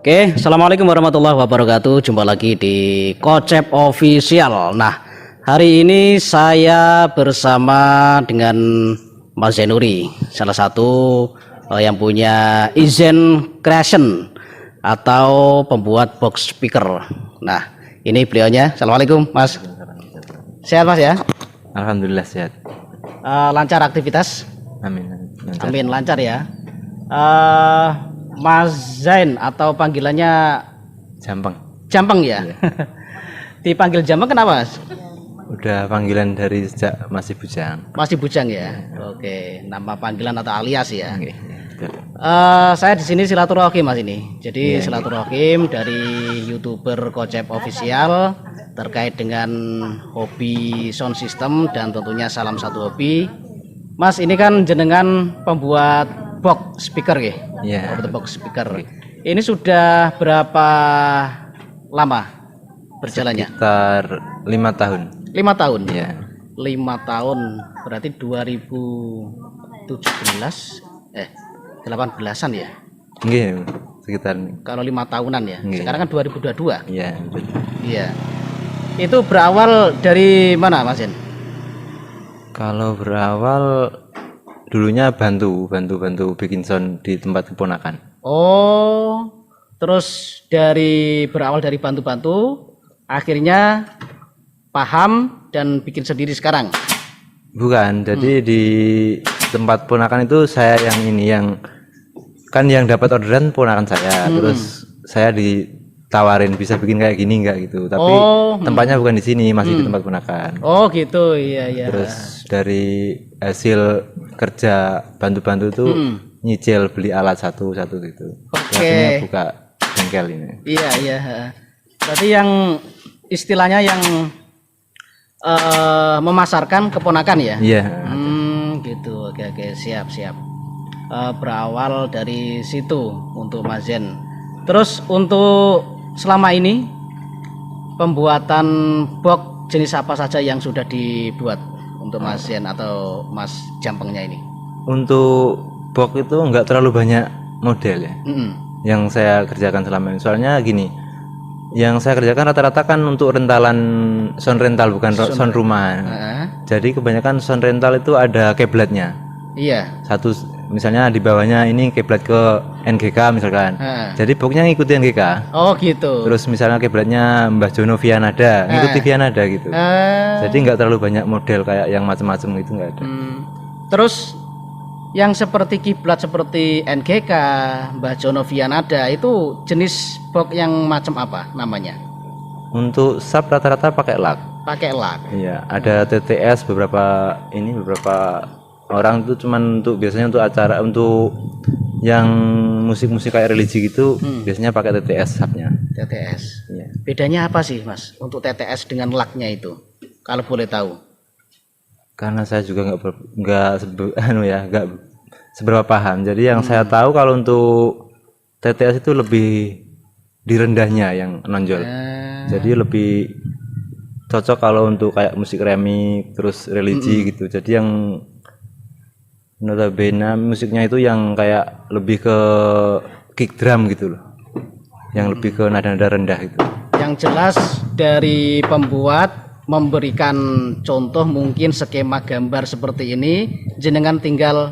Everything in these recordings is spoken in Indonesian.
Oke, assalamualaikum warahmatullahi wabarakatuh. Jumpa lagi di Kocep Official. Nah, hari ini saya bersama dengan Mas Zainuri, salah satu yang punya izin creation atau pembuat box speaker. Nah, ini beliaunya. Assalamualaikum, Mas. Sehat, Mas ya? Alhamdulillah sehat. Lancar aktivitas? Amin. Lancar. Amin, lancar ya. Mas Zain atau panggilannya Jampang. Jampang ya? Iya. Dipanggil Jampang kenapa, Mas? Udah panggilan dari sejak masih bujang. Masih bujang ya? Oke, nama panggilan atau alias ya? Oke, betul. Saya di sini silaturahim, Mas ini. Jadi Iya. silaturahim dari YouTuber Kocep Official terkait dengan hobi sound system dan tentunya salam satu hobi. Mas, ini kan jenengan pembuat box speaker ya? Iya. Box speaker. Ini sudah berapa lama berjalannya? Sekitar 5 tahun. 5 tahun. Iya. 5 tahun berarti 2017 18-an ya. Nggih, sekitar. Kalau 5 tahunan ya. Nggih. Sekarang kan 2022. Iya, betul. Iya. Itu berawal dari mana, Mas Zen? Kalau berawal dulunya bantu bikin sound di tempat keponakan. Oh, terus berawal dari bantu-bantu, akhirnya paham dan bikin sendiri sekarang. Bukan, jadi di tempat ponakan itu saya yang dapat orderan ponakan saya. Terus saya ditawarin bisa bikin kayak gini enggak gitu. Tapi tempatnya bukan di sini, masih di tempat ponakan. Oh, gitu. Iya, iya. Terus dari hasil kerja bantu-bantu itu nyicil beli alat satu-satu gitu. Oke. Akhirnya buka bengkel ini. Iya, iya. Berarti yang istilahnya yang memasarkan keponakan ya? Iya. Gitu. Oke, siap. Berawal dari situ untuk Mas Zen. Terus untuk selama ini pembuatan box jenis apa saja yang sudah dibuat untuk Mas Zen atau Mas Jampangnya ini? Untuk box itu enggak terlalu banyak model ya. Yang saya kerjakan selama ini. Soalnya gini, yang saya kerjakan rata-rata kan untuk rentalan sound rental, bukan sound rumah. Jadi kebanyakan sound rental itu ada kiblatnya. Iya. Satu misalnya di bawahnya ini kiblat ke NGK misalkan. Jadi boxnya ngikuti NGK. Oh, gitu. Terus misalnya kiblatnya Mbah Jono Vianada, ngikuti Vianada gitu. Jadi nggak terlalu banyak model kayak yang macam-macam gitu, nggak ada. Terus yang seperti kiblat seperti NGK, Mbah Jono Vianada itu jenis box yang macam apa namanya? Untuk sub rata-rata pakai lag. Pakai lag. Iya, ada TTS beberapa orang itu cuman biasanya untuk acara, untuk yang musik-musik kayak religi gitu biasanya pakai TTS subnya. TTS. Iya. Bedanya apa sih, Mas, untuk TTS dengan lagnya itu? Kalau boleh tahu. Karena saya juga nggak seberapa paham. Jadi yang saya tahu kalau untuk TTS itu lebih di rendahnya yang nonjol. Jadi lebih cocok kalau untuk kayak musik remix terus religi gitu. Jadi yang notabene musiknya itu yang kayak lebih ke kick drum gitu loh. Yang lebih ke nada-nada rendah gitu. Yang jelas dari pembuat memberikan contoh mungkin skema gambar seperti ini, jenengan tinggal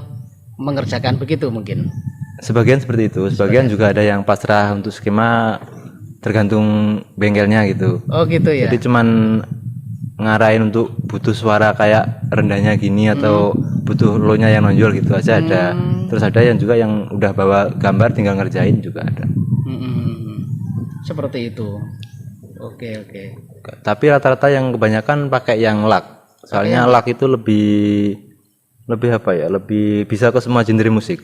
mengerjakan begitu mungkin. Sebagian seperti itu, sebagian juga ada yang pasrah untuk skema tergantung bengkelnya gitu. Oh, gitu ya. Jadi cuman ngarahin untuk butuh suara kayak rendahnya gini atau butuh low-nya yang nonjol gitu aja ada. Terus ada yang juga yang udah bawa gambar tinggal ngerjain juga ada. Seperti itu. Oke. Tapi rata-rata yang kebanyakan pakai yang lag. Soalnya lag itu lebih apa ya? Lebih bisa ke semua genre musik.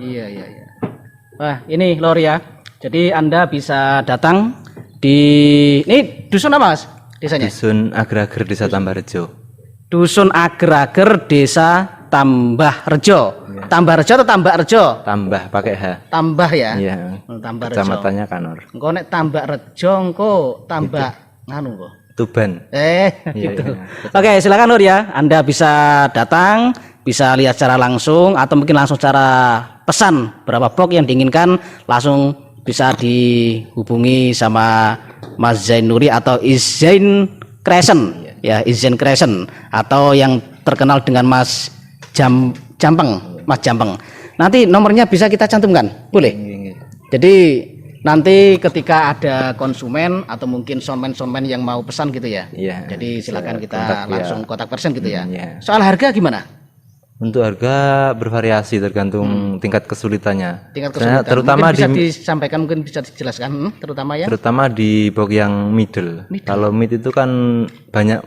Iya. Wah, ini lor ya. Jadi Anda bisa datang di ini dusun apa, Mas? Desanya? Dusun Agrager Desa Tambahrejo. Dusun Agrager Desa Tambahrejo. Tambahrejo atau Tambahrejo? Tambah pakai H. Tambah ya? Iya. Tambahrejo. Kecamatannya Kanor. Engko nek Tambahrejo engko tambah nganu kok. Tuban. Gitu. Oke, silakan Nur ya. Anda bisa datang bisa lihat secara langsung atau mungkin langsung secara pesan berapa box yang diinginkan, langsung bisa dihubungi sama Mas Zainuri atau Izain Crescent ya, Izain Crescent atau yang terkenal dengan Mas Jampeng, Mas Jampeng. Nanti nomornya bisa kita cantumkan, boleh? Jadi nanti ketika ada konsumen atau mungkin soundman yang mau pesan gitu ya. Iya. Jadi silakan kita kontak langsung kontak person gitu ya. Iya. Soal harga gimana? Untuk harga bervariasi tergantung tingkat kesulitannya. Tingkat Sebenarnya kesulitan. terutama mungkin bisa di disampaikan, mungkin bisa dijelaskan terutama ya. terutama di box yang middle. Kalau mid itu kan banyak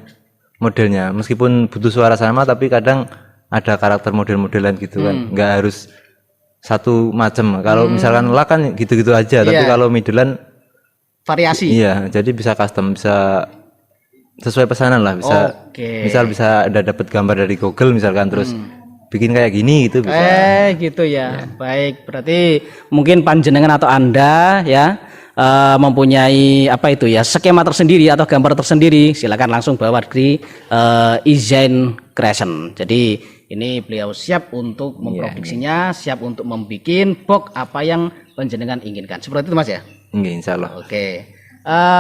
modelnya. Meskipun butuh suara sama tapi kadang ada karakter model-modelan gitu kan. Nggak harus satu macam. Kalau misalkan lah kan gitu-gitu aja, tapi Iya. kalau middlean Variasi. iya, jadi bisa custom, bisa sesuai pesanan lah, bisa Oke. misal bisa ada dapat gambar dari Google misalkan terus bikin kayak gini gitu bisa. Gitu ya. Baik, berarti mungkin panjenengan atau Anda ya mempunyai apa itu ya, skema tersendiri atau gambar tersendiri, silakan langsung bawa di Izain Crescent. Jadi ini beliau siap untuk memproduksinya, siap untuk membuat box apa yang panjenengan inginkan. Seperti itu Mas ya? Nggih, insyaallah. Oke.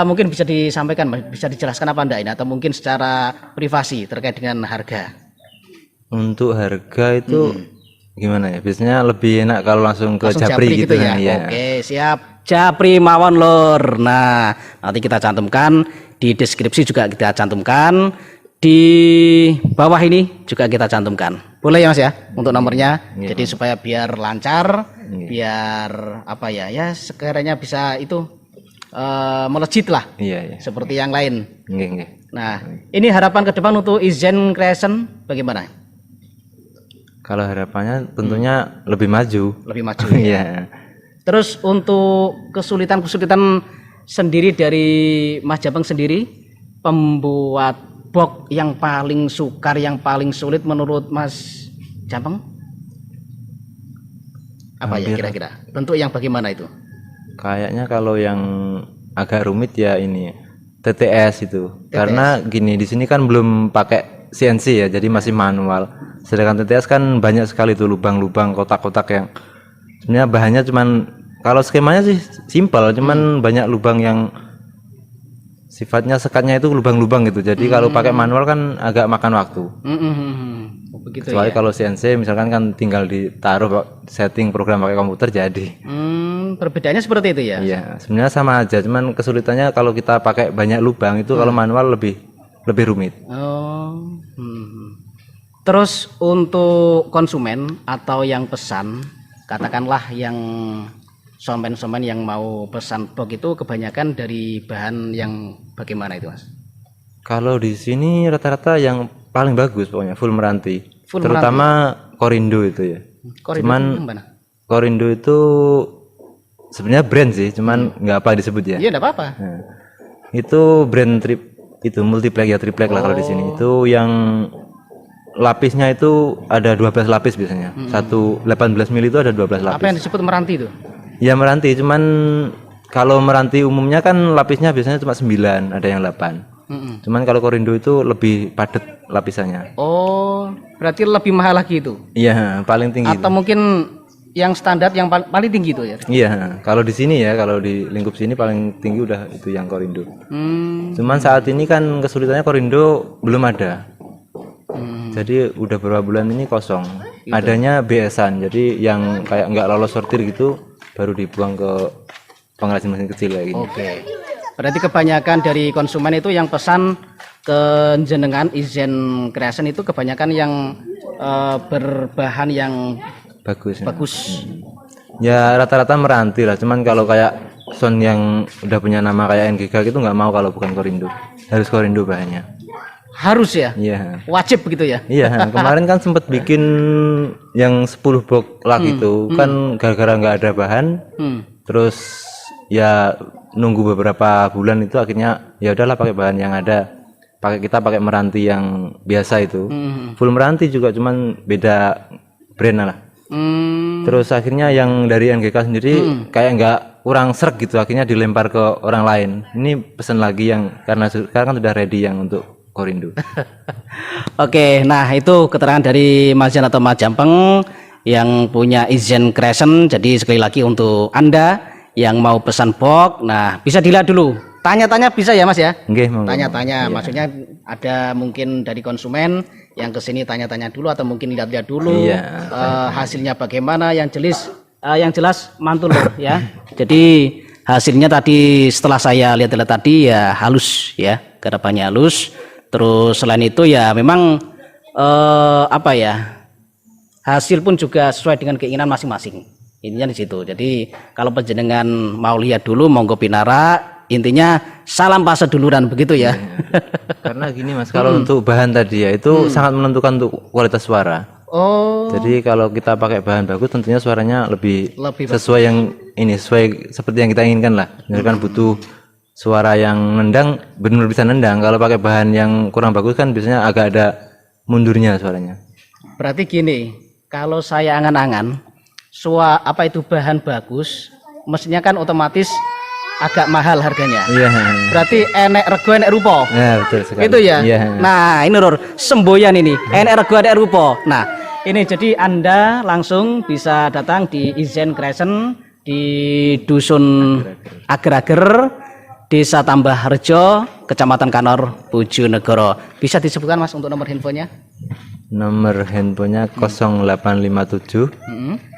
Mungkin bisa disampaikan, bisa dijelaskan apa Anda ini atau mungkin secara privasi terkait dengan harga. Untuk harga itu gimana ya? Biasanya lebih enak kalau langsung ke Langsung Japri gitu ya. kan, iya. Oke, siap. Japri mawon lur. Nah, nanti kita cantumkan di deskripsi, juga kita cantumkan di bawah ini juga kita cantumkan. Boleh ya Mas ya untuk nomornya. Jadi supaya biar lancar, biar apa ya? Ya sekiranya bisa itu melejit lah. Iya, iya. Seperti yang lain. Nggih, nggih. Nah, ini harapan ke depan untuk Izain Crescent bagaimana? Kalau harapannya tentunya lebih maju. Lebih maju. Iya. Terus untuk kesulitan-kesulitan sendiri dari Mas Jampeng sendiri, pembuat box yang paling sukar, yang paling sulit menurut Mas Jampeng? Apa ya kira-kira? Bentuk yang bagaimana itu? Kayaknya kalau yang agak rumit ya ini TTS itu. Karena gini, di sini kan belum pakai CNC ya, jadi masih manual. Sedangkan TTS kan banyak sekali tuh lubang-lubang, kotak-kotak yang sebenarnya bahannya cuman, kalau skemanya sih simpel, cuman banyak lubang yang sifatnya sekatnya itu lubang-lubang gitu. Jadi kalau pakai manual kan agak makan waktu. Begitu Kecuali ya. kalau CNC misalkan kan tinggal ditaruh setting program pakai komputer jadi. Perbedaannya seperti itu ya. Iya, sebenarnya sama aja, cuman kesulitannya kalau kita pakai banyak lubang itu kalau manual lebih rumit. Oh. Terus untuk konsumen atau yang pesan, katakanlah yang somen-somen yang mau pesan box itu kebanyakan dari bahan yang bagaimana itu Mas? Kalau di sini rata-rata yang paling bagus pokoknya full meranti. Full Terutama Korindo itu ya. Korido Cuman yang mana? Korindo itu sebenarnya brand sih, cuman nggak apa disebut ya. Iya, enggak apa-apa. Nah, itu brand itu multiplex ya, triplek lah kalau di sini. Itu yang lapisnya itu ada 12 lapis biasanya. Satu 18 mili itu ada 12 lapis. Apa yang disebut meranti itu? Ya meranti, cuman kalau meranti umumnya kan lapisnya biasanya cuma 9, ada yang 8. Cuman kalau Korindo itu lebih padat lapisannya. Oh, berarti lebih mahal lagi itu? Iya, paling tinggi. Atau mungkin yang standar yang paling tinggi itu ya? Iya, kalau di sini ya, kalau di lingkup sini paling tinggi udah itu yang Korindo. Hmm. Cuman saat ini kan kesulitannya Korindo belum ada. Jadi udah beberapa bulan ini kosong. Adanya BS-an, jadi yang kayak nggak lolos sortir gitu baru dibuang ke pengrajin mesin kecil kayak gini. Oke. Berarti kebanyakan dari konsumen itu yang pesan ke jenengan Izain Crescent itu kebanyakan yang berbahan yang Bagus. bagus. Ya rata-rata meranti lah. Cuman kalau kayak sound yang udah punya nama kayak NGK gitu nggak mau kalau bukan Korindo. Harus Korindo bahannya. Harus ya? Iya. Wajib begitu ya? Iya. Kemarin kan sempat bikin yang 10 box lak itu kan gara-gara nggak ada bahan. Terus ya nunggu beberapa bulan itu akhirnya ya udahlah pakai bahan yang ada. Kita pakai meranti yang biasa itu. Full meranti juga, cuman beda brand lah. Terus akhirnya yang dari NGK sendiri kayak nggak kurang serg gitu, akhirnya dilempar ke orang lain. Ini pesan lagi yang karena sekarang kan sudah ready yang untuk Korindo. Oke, nah itu keterangan dari Mas Jan atau Mas Jampeng yang punya izin Crescent. Jadi sekali lagi untuk Anda yang mau pesan box, nah bisa dilihat dulu. Tanya-tanya bisa ya Mas ya? Nggih, monggo. Tanya-tanya, Iya. maksudnya ada mungkin dari konsumen yang kesini tanya-tanya dulu atau mungkin lihat-lihat dulu Iya. hasilnya bagaimana. Yang jelas mantul loh ya. Jadi hasilnya tadi setelah saya lihat-lihat tadi ya halus ya, garapannya halus. Terus selain itu ya memang apa ya, hasil pun juga sesuai dengan keinginan masing-masing. Intinya di situ. Jadi kalau penjenengan mau lihat dulu monggo pinara. Intinya salam pas seduluran begitu ya. Karena gini Mas, kalau untuk bahan tadi ya itu sangat menentukan untuk kualitas suara. Oh, Jadi kalau kita pakai bahan bagus tentunya suaranya lebih lebih sesuai yang ini, sesuai seperti yang kita inginkan lah. Misalkan butuh suara yang nendang, benar-benar bisa nendang. Kalau pakai bahan yang kurang bagus kan biasanya agak ada mundurnya suaranya. berarti gini, kalau saya angan-angan, apa itu bahan bagus, mestinya kan otomatis agak mahal harganya. Iya. Berarti enek rego enek rupa. Ya betul sekali. Itu ya. Iya. Nah, ini Lur, semboyan ini. Enek rego enek rupa. Nah, ini jadi Anda langsung bisa datang di Izen Crescent di Dusun Ager-Ager, Desa Tambah Rejo, Kecamatan Kanor, Bojonegoro. Bisa disebutkan Mas untuk nomor handphonenya? Nomor handphonenya 0857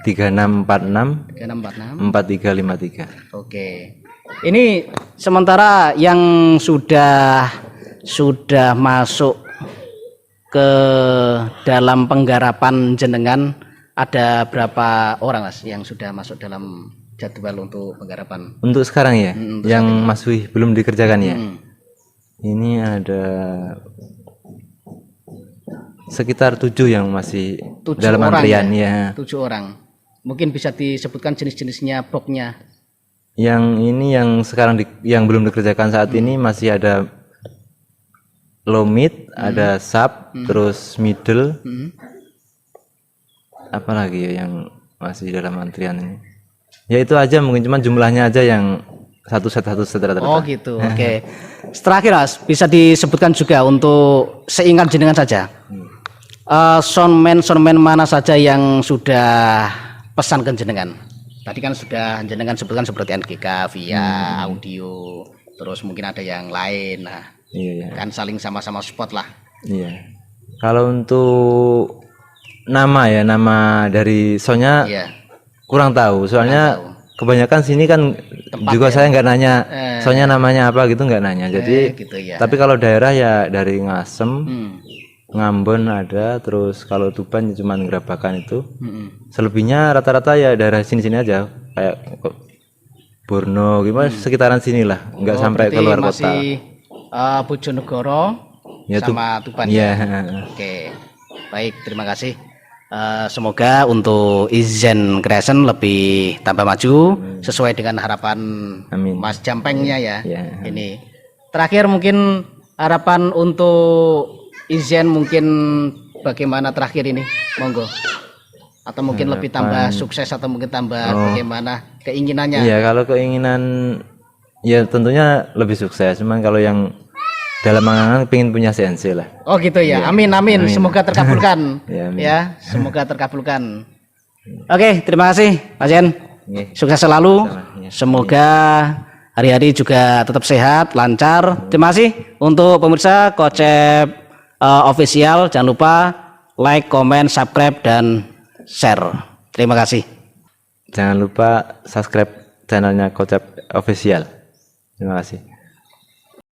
3646 3646. 4353. Oke. Ini sementara yang sudah masuk ke dalam penggarapan jenengan ada berapa orang Mas yang sudah masuk dalam jadwal untuk penggarapan? Untuk sekarang ya, untuk yang masih belum dikerjakan ya. Hmm. Ini ada sekitar 7 yang masih 7 dalam orang antrian ya. 7 orang. Mungkin bisa disebutkan jenis-jenisnya boxnya. Yang ini yang sekarang yang belum dikerjakan saat ini masih ada low mid, ada sub, terus middle. Apa lagi ya yang masih dalam antrian ini? Ya itu aja, mungkin cuman jumlahnya aja yang satu set rata-rata. Oh gitu. Oke. Terakhir Mas, bisa disebutkan juga untuk seingat jenengan saja. Soundman mana saja yang sudah pesan ke jenengan? Tadi kan sudah jenengan sebutkan seperti NGK, via audio, terus mungkin ada yang lain. Nah, Iya. kan saling sama-sama support lah. Iya. Kalau untuk nama dari soundnya Iya. kurang tahu, soalnya kebanyakan sini kan juga saya nggak nanya soalnya namanya apa gitu, nggak nanya. Jadi Gitu ya. tapi kalau daerah ya dari Ngasem, Hmm. Ngambon ada, terus kalau Tuban cuma Gerabakan itu. Hmm. Selebihnya rata-rata ya daerah sini-sini aja, kayak Borno gimana sekitaran sini lah, nggak sampai Berarti keluar kota. masih Bojonegoro Ya, sama Tuban Iya. ya. Oke, baik, terima kasih. Semoga untuk Izen Crescent lebih tambah maju sesuai dengan harapan Amin. Mas Jampengnya ya. Ya. Ini terakhir mungkin harapan untuk Izen mungkin bagaimana terakhir ini, monggo. Atau mungkin lebih tambah sukses atau mungkin tambah bagaimana keinginannya. Iya, kalau keinginan ya tentunya lebih sukses. Cuman kalau yang dalam angan pengen punya CNC lah. Oh gitu ya. Amin, amin. Semoga terkabulkan. Ya, amin. Ya, semoga terkabulkan. Oke, terima kasih Mas Jen. Oke. Sukses selalu. Sama-sama. Semoga hari-hari juga tetap sehat, lancar. Terima kasih untuk pemirsa Kocep Official. Jangan lupa like, comment, subscribe dan share. Terima kasih. Jangan lupa subscribe channelnya Kocap Official. Terima kasih.